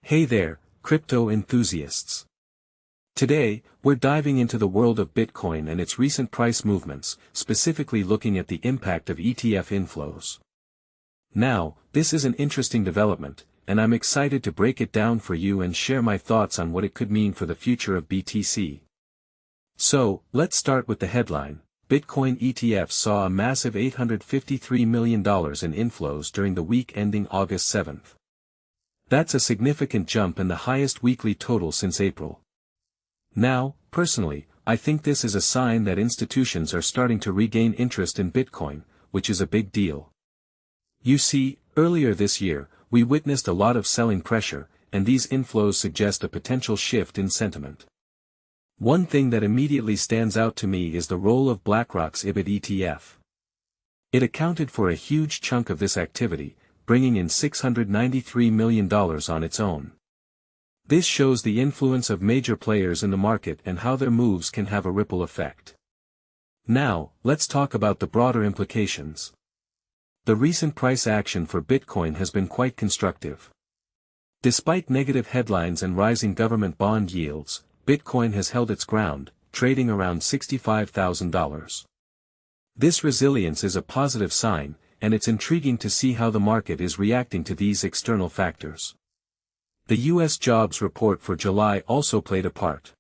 Hey there, crypto enthusiasts. Today, we're diving into the world of Bitcoin and its recent price movements, specifically looking at the impact of ETF inflows. Now, this is an interesting development, and I'm excited to break it down for you and share my thoughts on what it could mean for the future of BTC. So, let's start with the headline. Bitcoin ETFs saw a massive $853 million in inflows during the week ending August 7th. That's a significant jump and the highest weekly total since April. Now, personally, I think this is a sign that institutions are starting to regain interest in Bitcoin, which is a big deal. You see, earlier this year, we witnessed a lot of selling pressure, and these inflows suggest a potential shift in sentiment. One thing that immediately stands out to me is the role of BlackRock's IBIT ETF. It accounted for a huge chunk of this activity, bringing in $693 million on its own. This shows the influence of major players in the market and how their moves can have a ripple effect. Now, let's talk about the broader implications. The recent price action for Bitcoin has been quite constructive. Despite negative headlines and rising government bond yields, Bitcoin has held its ground, trading around $65,000. This resilience is a positive sign, and it's intriguing to see how the market is reacting to these external factors. The U.S. jobs report for July also played a part.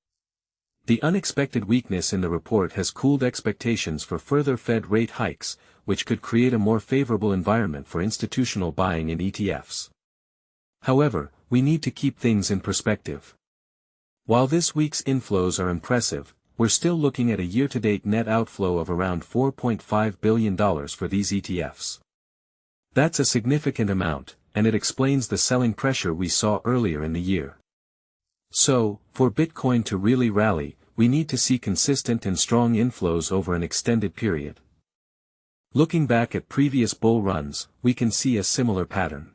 The unexpected weakness in the report has cooled expectations for further Fed rate hikes, which could create a more favorable environment for institutional buying in ETFs. However, we need to keep things in perspective. While this week's inflows are impressive, we're still looking at a year-to-date net outflow of around $4.5 billion for these ETFs. That's a significant amount, and it explains the selling pressure we saw earlier in the year. So, for Bitcoin to really rally, we need to see consistent and strong inflows over an extended period. Looking back at previous bull runs, we can see a similar pattern.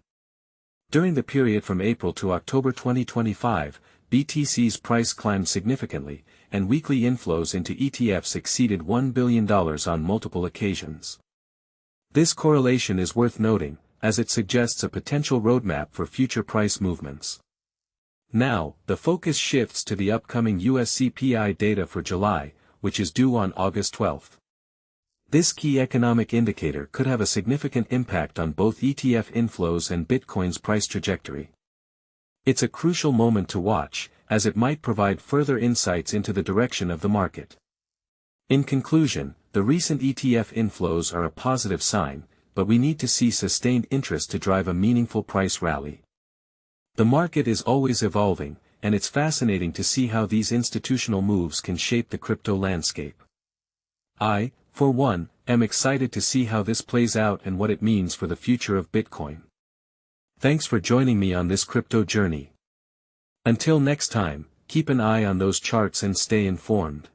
During the period from April to October 2025, BTC's price climbed significantly, and weekly inflows into ETFs exceeded $1 billion on multiple occasions. This correlation is worth noting, as it suggests a potential roadmap for future price movements. Now, the focus shifts to the upcoming US CPI data for July, which is due on August 12th. This key economic indicator could have a significant impact on both ETF inflows and Bitcoin's price trajectory. It's a crucial moment to watch, as it might provide further insights into the direction of the market. In conclusion, the recent ETF inflows are a positive sign, but we need to see sustained interest to drive a meaningful price rally. The market is always evolving, and it's fascinating to see how these institutional moves can shape the crypto landscape. I, for one, am excited to see how this plays out and what it means for the future of Bitcoin. Thanks for joining me on this crypto journey. Until next time, keep an eye on those charts and stay informed.